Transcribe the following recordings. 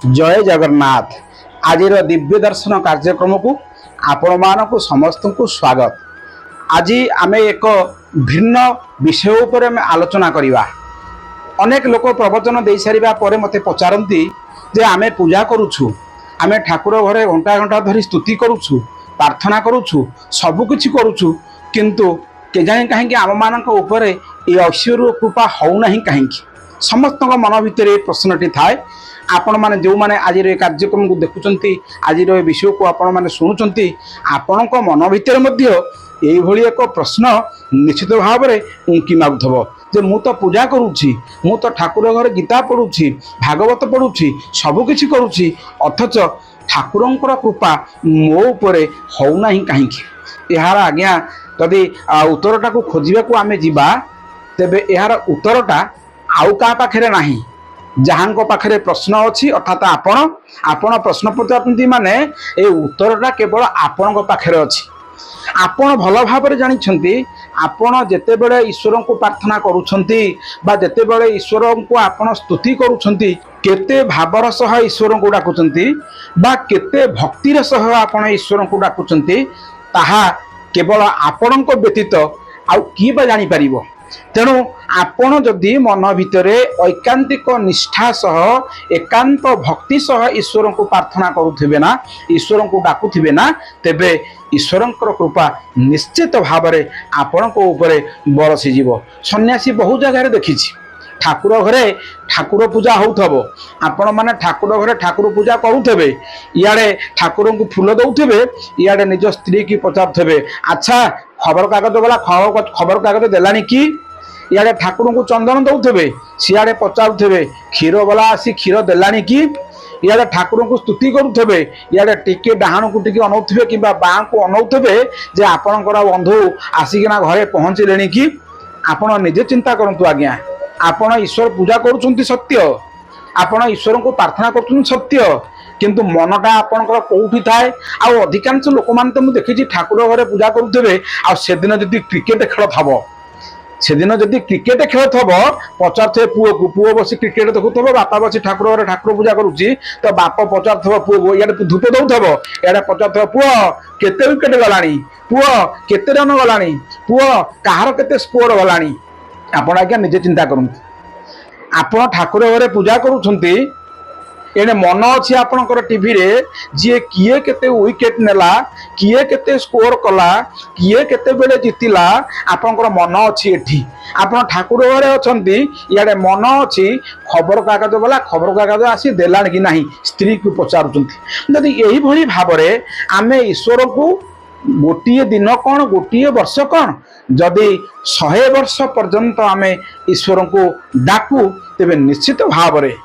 जय जगन्नाथ। आज दिव्य दर्शन कार्यक्रम को आपण मानक समस्त को स्वागत। आज आम एक भिन्न विषय उपर आलोचना करवा। अनेक लोक प्रवचन दे सारा पर मते पचारती जे आमे पूजा करुछु, आमे ठाकुर घरे घंटा घंटा धरी स्तुति करुछु, प्रार्थना करुछु, सबकिछि करुछु, किंतु केजानी कहीं आम मानक उपरे ये ऐश्वर्य कृपा होना कहीं समस्त मन भितर प्रश्नटी थाए। आपण मैंने जो मैंने आज कार्यक्रम को देखुंट आज विषय को आपण मैंने शुणुंट आपण मन भितर यही एक प्रश्न निश्चित भाव में उंकी मागुव जे मु तो पूजा करुँची, मु तो ठाकुर घर गीता पढ़ुची, भागवत पढ़ुची, सबकिछि करुँची, अथच ठाकुरंकर कृपा मो उपरे होना कहीं यार आज्ञा जदि उत्तरटा को खोजा को आम जा तेबे यार उत्तरटा आउ का पाखे नहीं जहाँ पाखे प्रश्न अच्छी अर्थात आपण प्रश्न पचार माने ए उत्तरटा केवल आपण पाखे अच्छी। आपण भल भाव जानते आपण जेते बड़े ईश्वर को प्रार्थना करुछंती बा जेते बड़े ईश्वर को आपण स्तुति करुछंती केते भावर सह ईश्वर को डाकुचंती बा केते भक्तिर सह आपण ईश्वर को डाकुचंती ताहा केवल आपण व्यतीत आउ किए बा जानी परिबो। तेणु आपण जदि मन भितर ऐकांतिक निष्ठा सह एकांत भक्ति सह ईश्वर को प्रार्थना करुथिबे ना, ईश्वर को डाकुथिबे ना, तेबे ईश्वरंकर कृपा निश्चित भाव में आपण को ऊपर बरसी जीवो। सन्यासी बहु जगह देखिछि ठाकुर घरे ठाकुर पूजा होउथबो, आपण माने ठाकुर घरे ठाकुर पूजा करुथबे, इयाडे ठाकुर को फूल दउथबे, इयाडे निज स्त्री की पचारुथबे अच्छा खबर कागज वाला खबर कागज देलानी कि, इयाडे ठाकुर को चंदन दउथबे, सियाडे पचारुथबे क्षीर वाला आसी क्षीर देलानी कि, इयाडे ठाकुर को स्तुति करुथबे, इयाडे टिके डाहाण को टिके अनौथबे किंबा बाँ को अनौथबे जे आपणकर बंधु आसिकिना घरे पहुँचले कि। आपण निजे चिंता करंतु आज्ञा, आपण ईश्वर पूजा करुछंती सत्य, आपण ईश्वर को प्रार्थना करुछंती सत्य, किंतु मनटा आपणकर कोठी थाए। आ अधिकांश लोक मान तो मुझे देखी ठाकुर घरे पूजा करुथबे आ सेदिन जदि क्रिकेट खेल थबो, सेदिन जदि क्रिकेट खेल थब पचार पुओ को, पुओ बस क्रिकेट देखुथब, बापा बस ठाकुर घरे ठाकुर पूजा करुच्ची तो बाप पचार पुओ को, इे धूप दौथब, इे पचार पुओ केते विकेट गलानी, पुओ केते रन गलानी, पुओ कहार केते स्कोर गलानी। आपण आज्ञा निजे चिंता करंतु, आपण ठाकुर घरे पूजा करुछंती एने मन अच्छी आपणकर टीवी रे जी किए केते विकेट नेला, किए केते स्कोर कला, किए केते बेले जितिला, आपणकर मन अच्छी एठी। आपण ठाकुर घरे अछंती, इयाडे मन अच्छी खबर कागज वाला खबर कागज आसी देलान कि नहीं स्त्री को पचारुचंती। जदि यही भली भाव रे आमे ईश्वर को गोटिए दिन कौन गोटिए वर्ष कौन जदि 100 वर्ष पर्यंत आमे ईश्वर को डाकू तेबे निश्चित भाव रे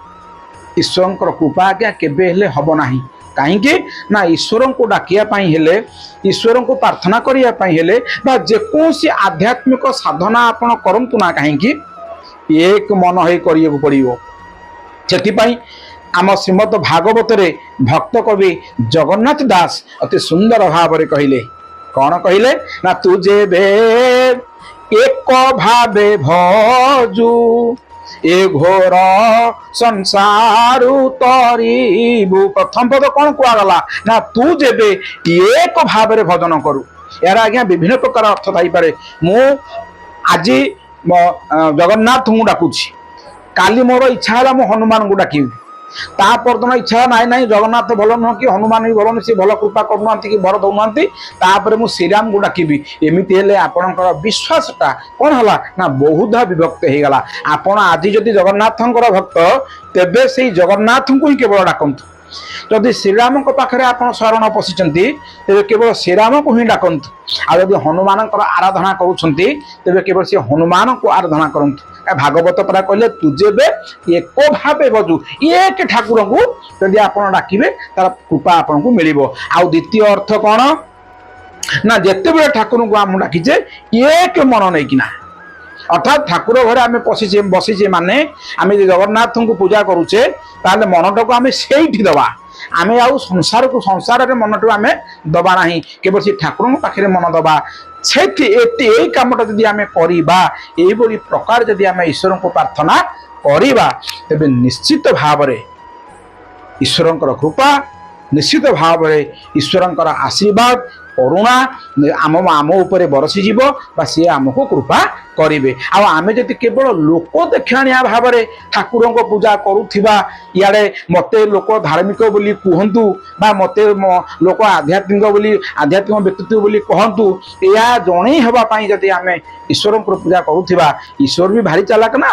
ईश्वर कृपा आज्ञा केबे हेले हब नाही। कहीं ना ईश्वर को डाकिया पाई हेले, ईश्वर को प्रार्थना करिया पाई हेले बा जेकोसी आध्यात्मिक साधना आपण करंतु ना कहीं एक मन होई करिया पड़िबो। सेति आम श्रीमद भागवत रे भक्त कवि जगन्नाथ दास अति सुंदर भाव रे कहिले, कौन कहिले ना तुझे बे एक भावे भजू ए घोर संसार तरीबू। प्रथम पद कौन कहगला ना तू जेबे एक भाव रे भजन करू। यार आज्ञा विभिन्न प्रकार अर्थ थाई पारे। मु आज जगन्नाथ को डाकुची, काली मोर इच्छा है मु हनुमान को डाकी, ता परदन इच्छा नाई नाई जगन्नाथ भल नुह कि हनुमान भी भल नुह, सी भल कृपा करूना कि वर दौना, तापर मु श्रीराम को डाकिबी। एमती हेले आपणकर विश्वासटा कौन है ना बहुधा विभक्त हो गला। आपण आज जदि जगन्नाथंकर भक्त तेबे से जगन्नाथ को ही केवल डाकंतु। जदि श्रीराम पाखे आप शरण पशिचंती तेबे केवल श्रीराम को ही डाकंतु। आ जदि हनुमान आराधना करुछंती तेबे केवल से हनुमान को आराधना करंतु। भागवत परा कहले तुझे बे एक भावे बजू, एक ठाकुर को यदि आप डाकिबे तार कृपा आपन को मिलिबो। आ द्वितीय अर्थ कौन ना जेते बेले ठाकुर को आम डाकिचे एक मन नहीं किना, अर्थात ठाकुर घरे आम पशिचे बसीचे माने आम जगन्नाथ को पूजा करुचे ताले मनटा को आम सेठी दबा, आम आउ संसार को संसार रे मनटू आम दबा नहीं, केवल से ठाकुर पाखे मन दबा। यही कमटा जदि आम करवा यही प्रकार जदि आम ईश्वर को प्रार्थना करवा तेबे निश्चित भाव ଈଶ୍ୱରଙ୍କର କୃପା ନିଶ୍ଚିତ ଭାବରେ ଈଶ୍ୱରଙ୍କର ଆଶୀର୍ବାଦ କରୁଣା ଆମ ଉପରେ ବରସିଯିବ ବା ସିଏ ଆମକୁ କୃପା କରିବେ। ଆଉ ଆମେ ଯଦି କେବଳ ଲୋକ ଦେଖାଣିଆ ଭାବରେ ଠାକୁରଙ୍କ ପୂଜା କରୁଥିବା, ଇଆଡ଼େ ମୋତେ ଲୋକ ଧାର୍ମିକ ବୋଲି କୁହନ୍ତୁ ବା ମୋତେ ଲୋକ ଆଧ୍ୟାତ୍ମିକ ବ୍ୟକ୍ତିତ୍ୱ ବୋଲି କହନ୍ତୁ, ଏହା ଜଣେଇ ହେବା ପାଇଁ ଯଦି ଆମେ ଈଶ୍ୱରଙ୍କର ପୂଜା କରୁଥିବା, ଈଶ୍ୱର ବି ଭାରି ଚାଲାକ ନା।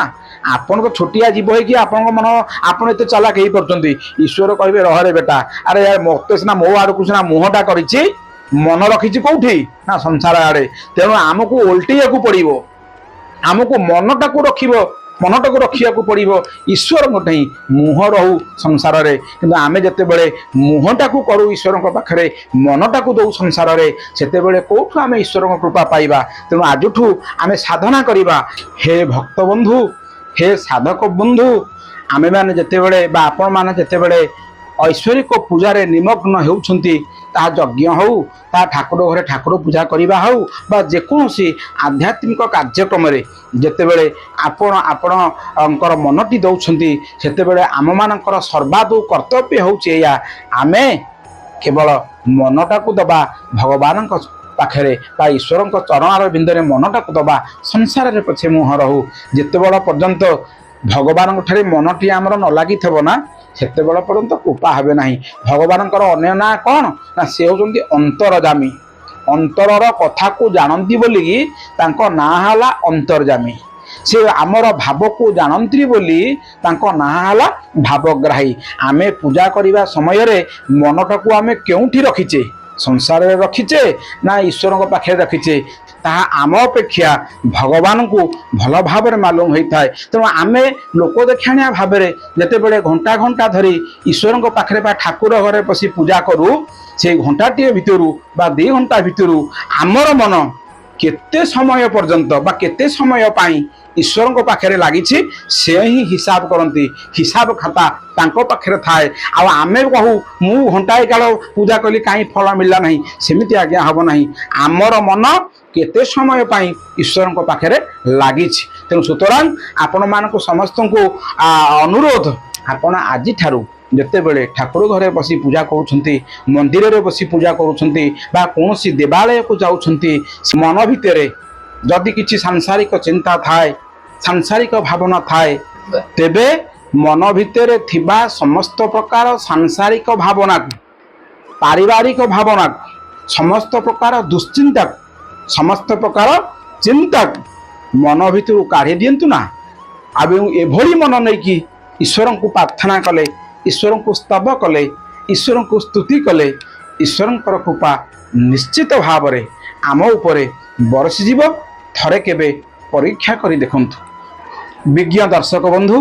ଆପଣ ତ ଛୋଟିଆ ଜୀବ ହେଇକି ଆପଣଙ୍କ ମନ ଆପଣ ଏତେ ଚାଲାକ ହେଇପାରୁଛନ୍ତି। ଈଶ୍ୱର କହିବେ ରହରେ ବେଟା, ଆରେ ମୋତେ ସିନା ମୋ ଆଡ଼କୁ ସିନା ମୁହଁଟା କରିଛି, ମନ ରଖିଛି କୋଉଠି ନା ସଂସାର ଆଡ଼େ। ତେଣୁ ଆମକୁ ଓଲଟେଇବାକୁ ପଡ଼ିବ, ଆମକୁ ମନଟାକୁ ରଖିବାକୁ ପଡ଼ିବ ଈଶ୍ୱରଙ୍କ ଠେଇଁ ମୁହଁ ରହୁ ସଂସାରରେ। କିନ୍ତୁ ଆମେ ଯେତେବେଳେ ମୁହଁଟାକୁ କରୁ ଈଶ୍ୱରଙ୍କ ପାଖରେ, ମନଟାକୁ ଦେଉ ସଂସାରରେ, ସେତେବେଳେ କୋଉଠୁ ଆମେ ଈଶ୍ୱରଙ୍କ କୃପା ପାଇବା? ତେଣୁ ଆଜିଠୁ ଆମେ ସାଧନା କରିବା। ହେ ଭକ୍ତ ବନ୍ଧୁ, ହେ ସାଧକ ବନ୍ଧୁ, ଆମେମାନେ ଯେତେବେଳେ ବା ଆପଣମାନେ ଯେତେବେଳେ ଐଶ୍ୱରିକ ପୂଜାରେ ନିମଗ୍ନ ହେଉଛନ୍ତି, ତାହା ଯଜ୍ଞ ହେଉ, ତାହା ଠାକୁର ଘରେ ଠାକୁର ପୂଜା କରିବା ହେଉ ବା ଯେକୌଣସି ଆଧ୍ୟାତ୍ମିକ କାର୍ଯ୍ୟକ୍ରମରେ ଯେତେବେଳେ ଆପଣଙ୍କର ମନଟି ଦେଉଛନ୍ତି, ସେତେବେଳେ ଆମମାନଙ୍କର ସର୍ବାଦୁ କର୍ତ୍ତବ୍ୟ ହେଉଛି ଏଇଆ, ଆମେ କେବଳ ମନଟାକୁ ଦେବା ଭଗବାନଙ୍କ ପାଖରେ ବା ଈଶ୍ୱରଙ୍କ ଚରଣାର ବିନ୍ଦୁରେ ମନଟାକୁ ଦେବା। ସଂସାରରେ ପଛେ ମୁହଁ ରହୁ, ଯେତେବେଳେ ପର୍ଯ୍ୟନ୍ତ ଭଗବାନଙ୍କ ଠାରେ ମନଟି ଆମର ନ ଲାଗିଥିବ ନା, ସେତେବେଳ ପର୍ଯ୍ୟନ୍ତ କୃପା ହେବେ ନାହିଁ। ଭଗବାନଙ୍କର ଅନ୍ୟ ନାଁ କ'ଣ ନା ସେ ହେଉଛନ୍ତି ଅନ୍ତରଜାମୀ। ଅନ୍ତରର କଥାକୁ ଜାଣନ୍ତି ବୋଲିକି ତାଙ୍କ ନାଁ ହେଲା ଅନ୍ତର୍ଜାମୀ। ସେ ଆମର ଭାବକୁ ଜାଣନ୍ତି ବୋଲି ତାଙ୍କ ନାଁ ହେଲା ଭାବଗ୍ରାହୀ। ଆମେ ପୂଜା କରିବା ସମୟରେ ମନଟାକୁ ଆମେ କେଉଁଠି ରଖିଛେ? ସଂସାରରେ ରଖିଛେ ନା ଈଶ୍ୱରଙ୍କ ପାଖରେ ରଖିଛେ? ତାହା ଆମ ଅପେକ୍ଷା ଭଗବାନଙ୍କୁ ଭଲ ଭାବରେ ମାଲୁମ ହୋଇଥାଏ। ତେଣୁ ଆମେ ଲୋକ ଦେଖାଣିଆ ଭାବରେ ଯେତେବେଳେ ଘଣ୍ଟା ଘଣ୍ଟା ଧରି ଈଶ୍ୱରଙ୍କ ପାଖରେ ବା ଠାକୁର ଘରେ ବସି ପୂଜା କରୁ, ସେଇ ଘଣ୍ଟାଟିଏ ଭିତରୁ ବା 2 ଘଣ୍ଟା ଭିତରୁ ଆମର ମନ କେତେ ସମୟ ପର୍ଯ୍ୟନ୍ତ ବା କେତେ ସମୟ ପାଇଁ ଈଶ୍ୱରଙ୍କ ପାଖରେ ଲାଗିଛି, ସେ ହିଁ ହିସାବ କରନ୍ତି। ହିସାବ ଖାତା ତାଙ୍କ ପାଖରେ ଥାଏ। ଆଉ ଆମେ କହୁ ମୁଁ ଘଣ୍ଟାଏ କାଳ ପୂଜା କଲି କାହିଁ ଫଳ ମିଳିଲା ନାହିଁ, ସେମିତି ଆଜ୍ଞା ହେବ ନାହିଁ। ଆମର ମନ କେତେ ସମୟ ପାଇଁ ଈଶ୍ୱରଙ୍କ ପାଖରେ ଲାଗିଛି। ତେଣୁ ସୁତରାଂ ଆପଣମାନଙ୍କୁ ସମସ୍ତଙ୍କୁ ଅନୁରୋଧ, ଆପଣ ଆଜିଠାରୁ ଯେତେବେଳେ ଠାକୁର ଘରେ ବସି ପୂଜା କରୁଛନ୍ତି, ମନ୍ଦିରରେ ବସି ପୂଜା କରୁଛନ୍ତି ବା କୌଣସି ଦେବାଳୟକୁ ଯାଉଛନ୍ତି, ମନ ଭିତରେ ଯଦି କିଛି ସାଂସାରିକ ଚିନ୍ତା ଥାଏ, ସାଂସାରିକ ଭାବନା ଥାଏ, ତେବେ ମନ ଭିତରେ ଥିବା ସମସ୍ତ ପ୍ରକାର ସାଂସାରିକ ଭାବନାକୁ, ପାରିବାରିକ ଭାବନାକୁ, ସମସ୍ତ ପ୍ରକାର ଦୁଶ୍ଚିନ୍ତାକୁ, ସମସ୍ତ ପ୍ରକାର ଚିନ୍ତାକୁ ମନ ଭିତରୁ କାଢ଼ି ଦିଅନ୍ତୁ ନା। ଏବଂ ଏଭଳି ମନ ନେଇକି ଈଶ୍ୱରଙ୍କୁ ପ୍ରାର୍ଥନା କଲେ, ଈଶ୍ୱରଙ୍କୁ ସ୍ତବ କଲେ, ଈଶ୍ୱରଙ୍କୁ ସ୍ତୁତି କଲେ, ଈଶ୍ୱରଙ୍କର କୃପା ନିଶ୍ଚିତ ଭାବରେ ଆମ ଉପରେ ବରସିଯିବ। ଥରେ କେବେ ପରୀକ୍ଷା କରି ଦେଖନ୍ତୁ। ବିଜ୍ଞ ଦର୍ଶକ ବନ୍ଧୁ,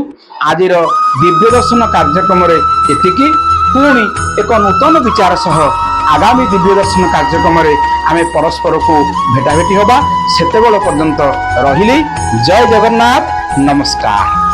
ଆଜିର ଦିବ୍ୟ ଦର୍ଶନ କାର୍ଯ୍ୟକ୍ରମରେ ଏତିକି। ପୁଣି ଏକ ନୂତନ ବିଚାର ସହ ଆଗାମୀ ଦିବ୍ୟ ଦର୍ଶନ କାର୍ଯ୍ୟକ୍ରମରେ ଆମେ ପରସ୍ପରକୁ ଭେଟାଭେଟି ହେବା। ସେତେବେଳ ପର୍ଯ୍ୟନ୍ତ ରହିଲି। ଜୟ ଜଗନ୍ନାଥ, ନମସ୍କାର।